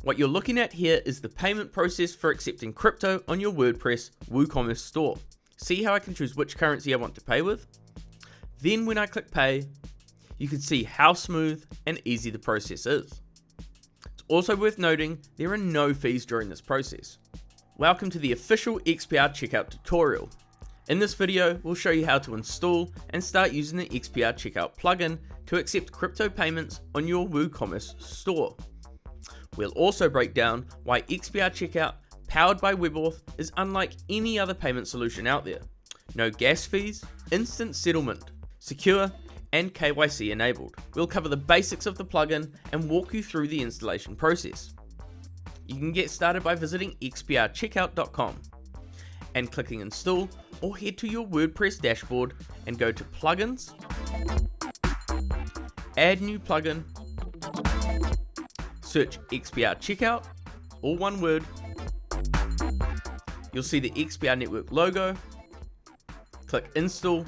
What you're looking at here is the payment process for accepting crypto on your WordPress WooCommerce store. See how I can choose which currency I want to pay with? Then when I click pay, you can see how smooth and easy the process is. It's also worth noting there are no fees during this process. Welcome to the official XPR Checkout tutorial. In this video, we'll show you how to install and start using the XPR Checkout plugin to accept crypto payments on your WooCommerce store. We'll also break down why XPR Checkout powered by WebAuth is unlike any other payment solution out there. No gas fees, instant settlement, secure, and KYC enabled. We'll cover the basics of the plugin and walk you through the installation process. You can get started by visiting xprcheckout.com and clicking install, or head to your WordPress dashboard and go to plugins, add new plugin, search XPR Checkout, all one word. You'll see the XPR Network logo, click install,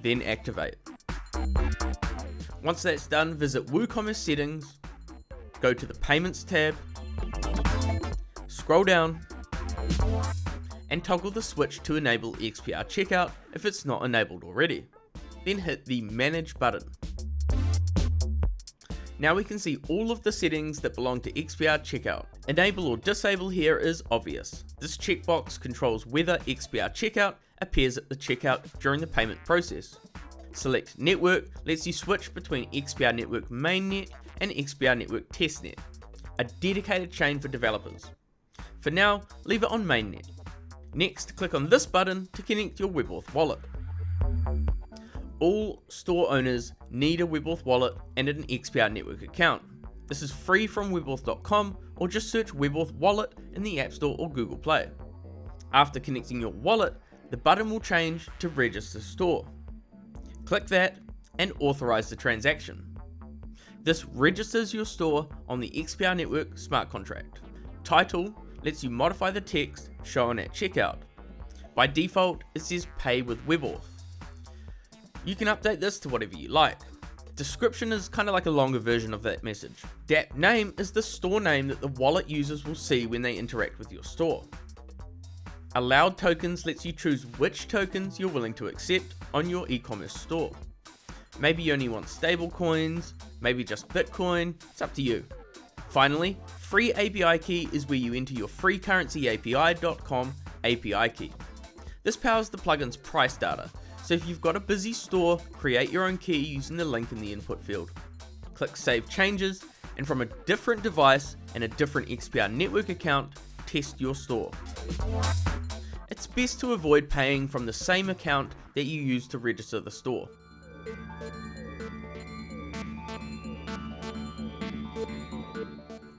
then activate. Once that's done, visit WooCommerce settings, go to the payments tab, scroll down, and toggle the switch to enable XPR Checkout if it's not enabled already. Then hit the manage button. Now we can see all of the settings that belong to XPR Checkout. Enable or disable here is obvious. This checkbox controls whether XPR Checkout appears at the checkout during the payment process. Select Network lets you switch between XPR Network Mainnet and XPR Network Testnet, a dedicated chain for developers. For now, leave it on Mainnet. Next, click on this button to connect your WebAuth wallet. All store owners need a WebAuth wallet and an XPR Network account. This is free from webauth.com, or just search WebAuth Wallet in the App Store or Google Play. After connecting your wallet, the button will change to Register Store. Click that and authorize the transaction. This registers your store on the XPR Network smart contract. Title lets you modify the text shown at checkout. By default, it says Pay with WebAuth. You can update this to whatever you like. Description is kind of like a longer version of that message. DApp name is the store name that the wallet users will see when they interact with your store. Allowed tokens lets you choose which tokens you're willing to accept on your e-commerce store. Maybe you only want stable coins, maybe just Bitcoin, it's up to you. Finally, free API key is where you enter your freecurrencyapi.com API key. This powers the plugin's price data, so if you've got a busy store, create your own key using the link in the input field. Click Save Changes, and from a different device and a different XPR Network account, test your store. It's best to avoid paying from the same account that you use to register the store.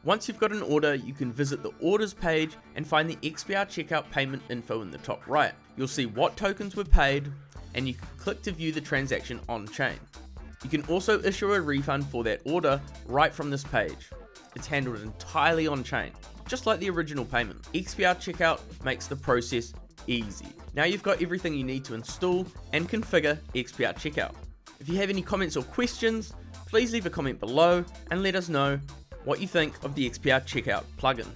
Once you've got an order, you can visit the orders page and find the XPR Checkout payment info in the top right. You'll see what tokens were paid, and you can click to view the transaction on-chain. You can also issue a refund for that order right from this page. It's handled entirely on-chain, just like the original payment. XPR Checkout makes the process easy. Now you've got everything you need to install and configure XPR Checkout. If you have any comments or questions, please leave a comment below and let us know what you think of the XPR Checkout plugin.